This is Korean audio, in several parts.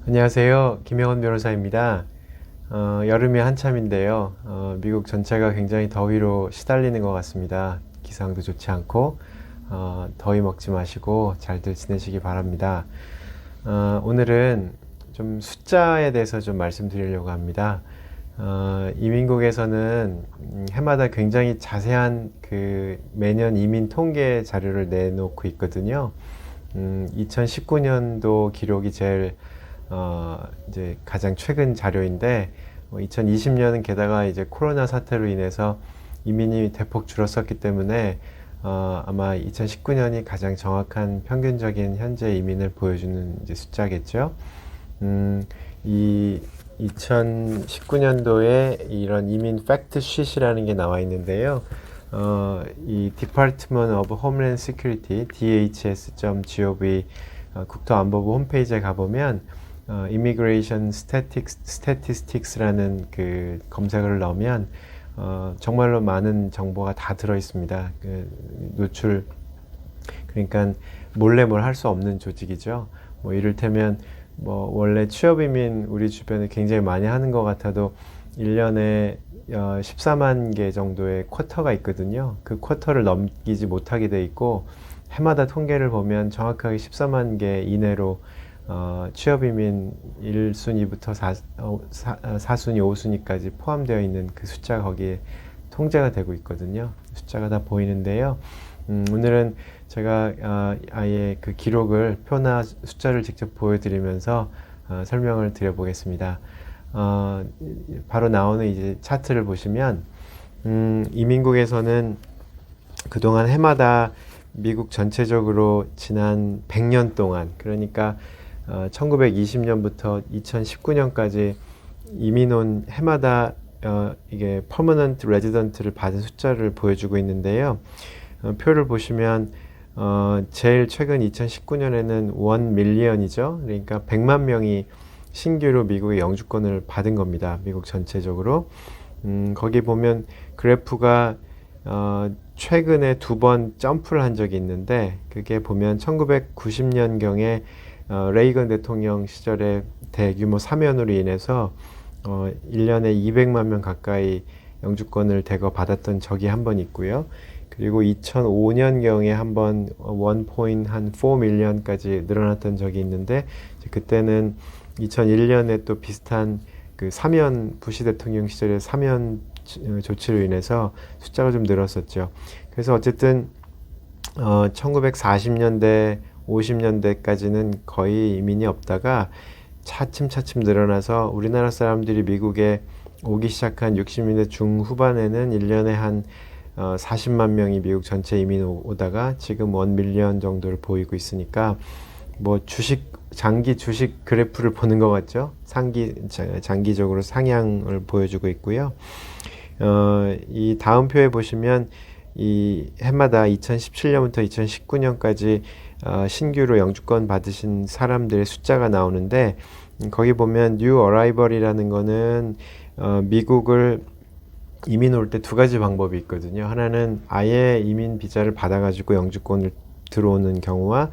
안녕하세요. 김영원 변호사입니다. 여름이 한참인데요. 미국 전체가 굉장히 더위로 시달리는 것 같습니다. 기상도 좋지 않고, 더위 먹지 마시고 잘들 지내시기 바랍니다. 오늘은 좀 숫자에 대해서 좀 말씀드리려고 합니다. 이민국에서는 해마다 굉장히 자세한 그 매년 이민 통계 자료를 내놓고 있거든요. 2019년도 기록이 제일 이제 가장 최근 자료인데, 2020년은 게다가 이제 코로나 사태로 인해서 이민이 대폭 줄었었기 때문에 아마 2019년이 가장 정확한 평균적인 현재 이민을 보여주는 이제 숫자겠죠. 이 2019년도에 이런 이민 팩트 쉿이라는 게 나와 있는데요. 이 Department of Homeland Security (DHS.gov) 국토안보부 홈페이지에 가보면 Immigration Statistics라는 그 검색어를 넣으면 정말로 많은 정보가 다 들어 있습니다. 노출, 그러니까 몰래 뭘 할 수 없는 조직이죠. 뭐 이를테면 뭐 원래 취업이민 우리 주변에 굉장히 많이 하는 것 같아도 1년에 14만 개 정도의 쿼터가 있거든요. 그 쿼터를 넘기지 못하게 돼 있고, 해마다 통계를 보면 정확하게 14만 개 이내로 취업이민 1순위부터 4순위, 5순위까지 포함되어 있는 그 숫자가 거기에 통제가 되고 있거든요. 숫자가 다 보이는데요. 오늘은 제가 아예 그 기록을, 표나 숫자를 직접 보여드리면서 설명을 드려보겠습니다. 바로 나오는 이제 차트를 보시면, 이민국에서는 그동안 해마다 미국 전체적으로 지난 100년 동안, 그러니까 1920년부터 2019년까지 이민 온 해마다 이게 퍼머넌트 레지던트를 받은 숫자를 보여주고 있는데요. 표를 보시면 제일 최근 2019년에는 1밀리언이죠. 그러니까 100만 명이 신규로 미국의 영주권을 받은 겁니다. 미국 전체적으로. 거기 보면 그래프가 최근에 2번 점프를 한 적이 있는데, 그게 보면 1990년경에 레이건 대통령 시절에 대규모 사면으로 인해서 1년에 200만 명 가까이 영주권을 대거 받았던 적이 한 번 있고요. 그리고 2005년경에 한번 1.4밀리언까지 늘어났던 적이 있는데, 그때는 2001년에 또 비슷한 그 사면, 부시 대통령 시절의 사면 조치로 인해서 숫자가 좀 늘었었죠. 그래서 어쨌든 1940년대, 50년대까지는 거의 이민이 없다가 차츰차츰 늘어나서 우리나라 사람들이 미국에 오기 시작한 60년대 중후반에는 1년에 한 40만 명이 미국 전체 이민 오다가 지금 1밀리언 정도를 보이고 있으니까, 뭐 장기 주식 그래프를 보는 것 같죠? 장기적으로 상향을 보여주고 있고요. 이 다음 표에 보시면 이 해마다 2017년부터 2019년까지 신규로 영주권 받으신 사람들의 숫자가 나오는데, 거기 보면 뉴 어라이벌이라는 거는 미국을 이민 올 때 두 가지 방법이 있거든요. 하나는 아예 이민 비자를 받아가지고 영주권을 들어오는 경우와,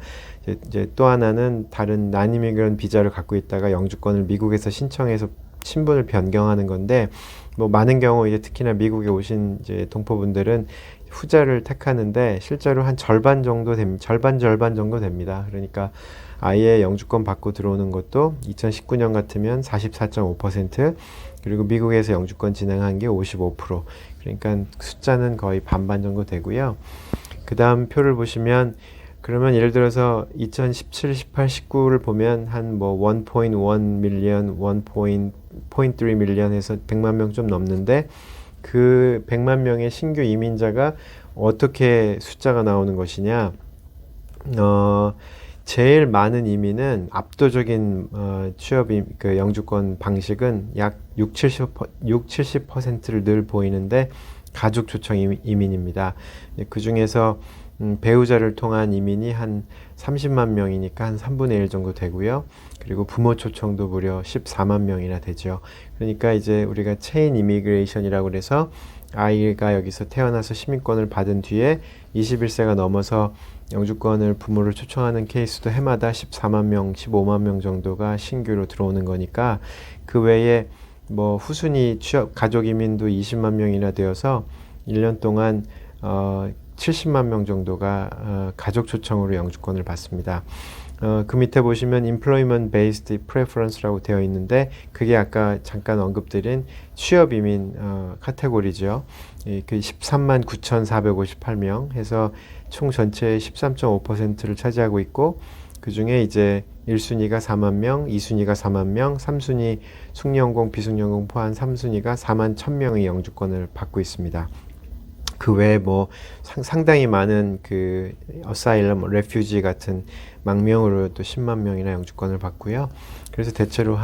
이제 또 하나는 다른 난이미그런 비자를 갖고 있다가 영주권을 미국에서 신청해서 신분을 변경하는 건데, 뭐 많은 경우 이제 특히나 미국에 오신 이제 동포분들은 후자를 택하는데, 실제로 한 절반 정도 절반 정도 됩니다. 그러니까 아예 영주권 받고 들어오는 것도 2019년 같으면 44.5%, 그리고 미국에서 영주권 진행한 게 55%. 그러니까 숫자는 거의 반반 정도 되고요. 그 다음 표를 보시면, 그러면 예를 들어서 2017, 18, 19를 보면 한 뭐 1.1밀리언, 1.3밀리언 해서 100만 명 좀 넘는데, 그 100만 명의 신규 이민자가 어떻게 숫자가 나오는 것이냐. 제일 많은 이민은 압도적인 그 영주권 방식은 약 70%를 늘 보이는데, 가족 초청 이민입니다. 그 중에서 배우자를 통한 이민이 한 30만 명이니까 한 3분의 1 정도 되고요. 그리고 부모 초청도 무려 14만 명이나 되죠. 그러니까 이제 우리가 체인 이미그레이션이라고 그래서 아이가 여기서 태어나서 시민권을 받은 뒤에 21세가 넘어서 영주권을 부모를 초청하는 케이스도 해마다 14만 명, 15만 명 정도가 신규로 들어오는 거니까 그 외에 뭐 후순위 취업 가족 이민도 20만 명이나 되어서 1년 동안 70만 명 정도가 가족 초청으로 영주권을 받습니다. 그 밑에 보시면 Employment Based Preference라고 되어 있는데 그게 아까 잠깐 언급드린 취업 이민 카테고리죠. 그 13만 9,458명 해서 총 전체의 13.5%를 차지하고 있고 그 중에 이제 1순위가 4만 명, 2순위가 4만 명, 3순위 숙련공, 비숙련공 포함 3순위가 4만 1,000명의 영주권을 받고 있습니다. 그 외에 뭐 상당히 많은 그 어사일럼, 레퓨지 같은 망명으로 또 10만 명이나 영주권을 받고요. 그래서 대체로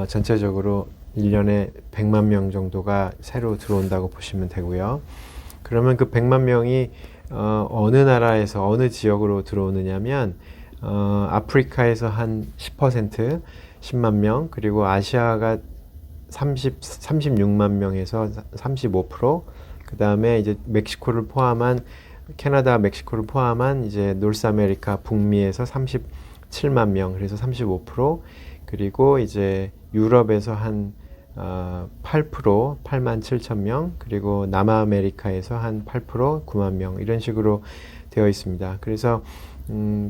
전체적으로 1년에 100만 명 정도가 새로 들어온다고 보시면 되고요. 그러면 그 100만 명이 어느 나라에서 어느 지역으로 들어오느냐면 아프리카에서 한 10%, 10만 명, 그리고 아시아가 36만 명에서 35%, 그 다음에 이제 멕시코를 포함한 캐나다, 멕시코를 포함한 이제 노스 아메리카 북미에서 37만 명, 그래서 35%, 그리고 이제 유럽에서 한 8%, 8만 7천 명, 그리고 남아메리카에서 한 8%, 9만 명 이런 식으로 되어 있습니다. 그래서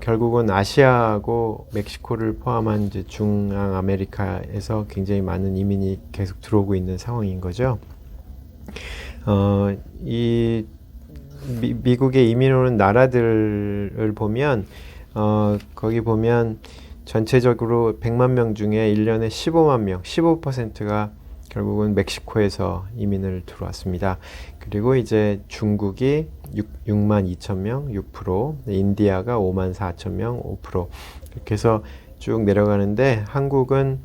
결국은 아시아하고 멕시코를 포함한 이제 중앙 아메리카에서 굉장히 많은 이민이 계속 들어오고 있는 상황인 거죠. 이 미국에 이민 오는 나라들을 보면 거기 보면 전체적으로 100만 명 중에 1년에 15만 명, 15%가 결국은 멕시코에서 이민을 들어왔습니다. 그리고 이제 중국이 6만 2천 명, 6%, 인디아가 5만 4천 명, 5%. 이렇게 해서 쭉 내려가는데 한국은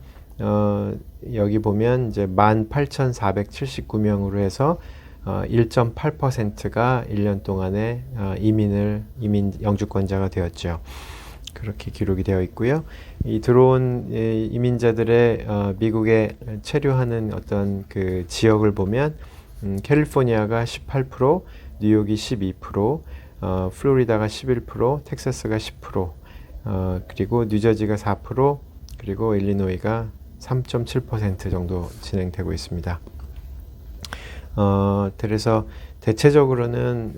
여기 보면 이제 18,479명으로 해서 1.8%가 1년 동안에 이민 영주권자가 되었죠. 그렇게 기록이 되어 있고요. 이 들어온 이민자들의 미국에 체류하는 어떤 그 지역을 보면 캘리포니아가 18%, 뉴욕이 12%, 플로리다가 11%, 텍사스가 10%, 그리고 뉴저지가 4%, 그리고 일리노이가 3.7% 정도 진행되고 있습니다. 그래서 대체적으로는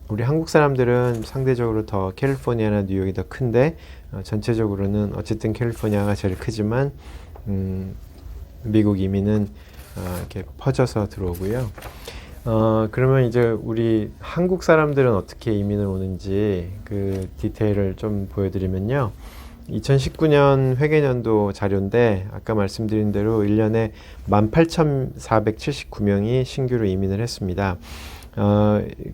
우리 한국 사람들은 상대적으로 더 캘리포니아나 뉴욕이 더 큰데 전체적으로는 어쨌든 캘리포니아가 제일 크지만 미국 이민은 이렇게 퍼져서 들어오고요. 그러면 이제 우리 한국 사람들은 어떻게 이민을 오는지 그 디테일을 좀 보여드리면요. 2019년 회계연도 자료인데 아까 말씀드린 대로 1년에 18,479명이 신규로 이민을 했습니다.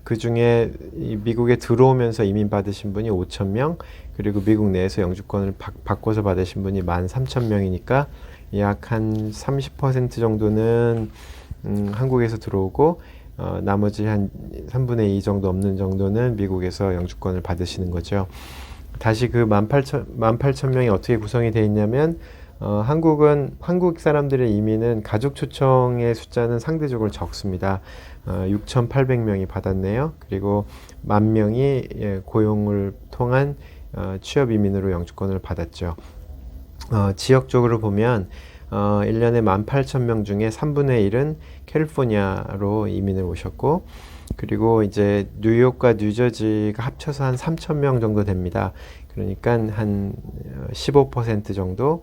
그 중에 미국에 들어오면서 이민 받으신 분이 5,000명, 그리고 미국 내에서 영주권을 바꿔서 받으신 분이 13,000명이니까 약 한 30% 정도는 한국에서 들어오고 나머지 한 3분의 2 정도 없는 정도는 미국에서 영주권을 받으시는 거죠. 다시 그 18,000명이 어떻게 구성이 되어 있냐면 한국 사람들의 이민은 가족 초청의 숫자는 상대적으로 적습니다. 6,800명이 받았네요. 그리고 10,000명이 고용을 통한 취업 이민으로 영주권을 받았죠. 지역적으로 보면 1년에 18,000명 중에 3분의 1은 캘리포니아로 이민을 오셨고, 그리고 이제 뉴욕과 뉴저지가 합쳐서 한 3,000명 정도 됩니다. 그러니까 한 15%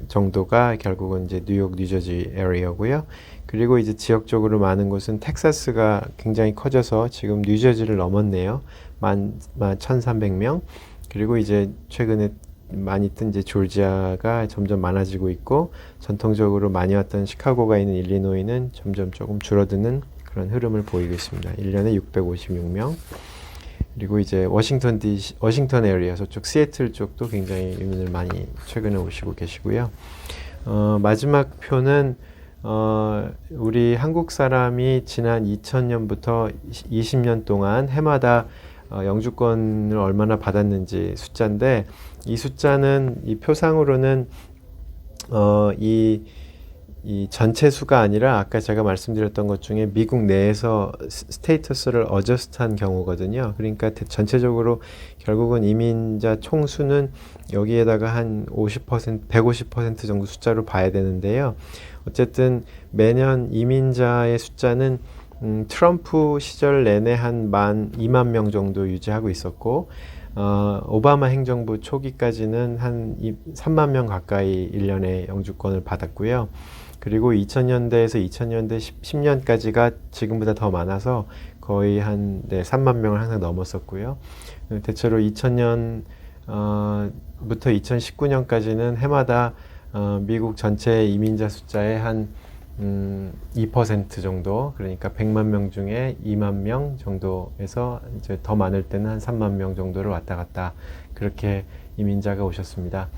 정도가 결국은 이제 뉴욕, 뉴저지 에리어고요. 그리고 이제 지역적으로 많은 곳은 텍사스가 굉장히 커져서 지금 뉴저지를 넘었네요. 1,300명. 그리고 이제 최근에 많이 뜬 이제 조지아가 점점 많아지고 있고, 전통적으로 많이 왔던 시카고가 있는 일리노이는 점점 조금 줄어드는 그런 흐름을 보이고 있습니다. 1년에 656명. 그리고 이제 워싱턴 에리어, 저쪽 시애틀 쪽도 굉장히 이민을 많이 최근에 오시고 계시고요. 마지막 표는 우리 한국 사람이 지난 2000년부터 20년 동안 해마다 영주권을 얼마나 받았는지 숫자인데, 이 숫자는 이 표상으로는 이 이 전체 수가 아니라 아까 제가 말씀드렸던 것 중에 미국 내에서 스테이터스를 어저스트한 경우거든요. 그러니까 전체적으로 결국은 이민자 총수는 여기에다가 한 50%, 150% 정도 숫자로 봐야 되는데요. 어쨌든 매년 이민자의 숫자는 트럼프 시절 내내 한 2만 명 정도 유지하고 있었고, 오바마 행정부 초기까지는 한 3만 명 가까이 1년에 영주권을 받았고요. 그리고 2000년대에서 2000년대 10년까지가 지금보다 더 많아서 거의 한 3만 명을 항상 넘었었고요. 대체로 2000년 부터 2019년까지는 해마다 미국 전체 이민자 숫자의 한 2% 정도, 그러니까 100만 명 중에 2만 명 정도에서 이제 더 많을 때는 한 3만 명 정도를 왔다 갔다 그렇게 이민자가 오셨습니다.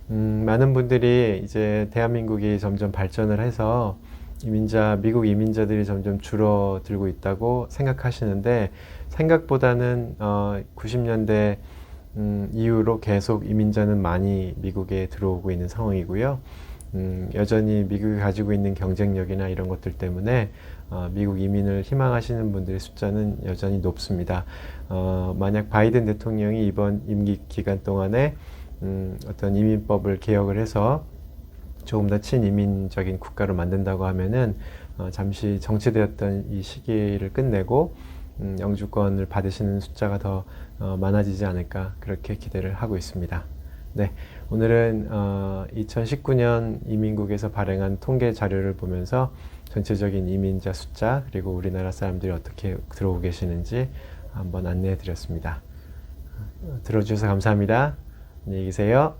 많은 분들이 이제 대한민국이 점점 발전을 해서 미국 이민자들이 점점 줄어들고 있다고 생각하시는데, 생각보다는 90년대 이후로 계속 이민자는 많이 미국에 들어오고 있는 상황이고요. 여전히 미국이 가지고 있는 경쟁력이나 이런 것들 때문에 미국 이민을 희망하시는 분들의 숫자는 여전히 높습니다. 만약 바이든 대통령이 이번 임기 기간 동안에 어떤 이민법을 개혁을 해서 조금 더 친이민적인 국가로 만든다고 하면은 잠시 정체되었던 이 시기를 끝내고 영주권을 받으시는 숫자가 더 많아지지 않을까, 그렇게 기대를 하고 있습니다. 네, 오늘은 2019년 이민국에서 발행한 통계 자료를 보면서 전체적인 이민자 숫자, 그리고 우리나라 사람들이 어떻게 들어오고 계시는지 한번 안내해 드렸습니다. 들어주셔서 감사합니다. 안녕히 계세요.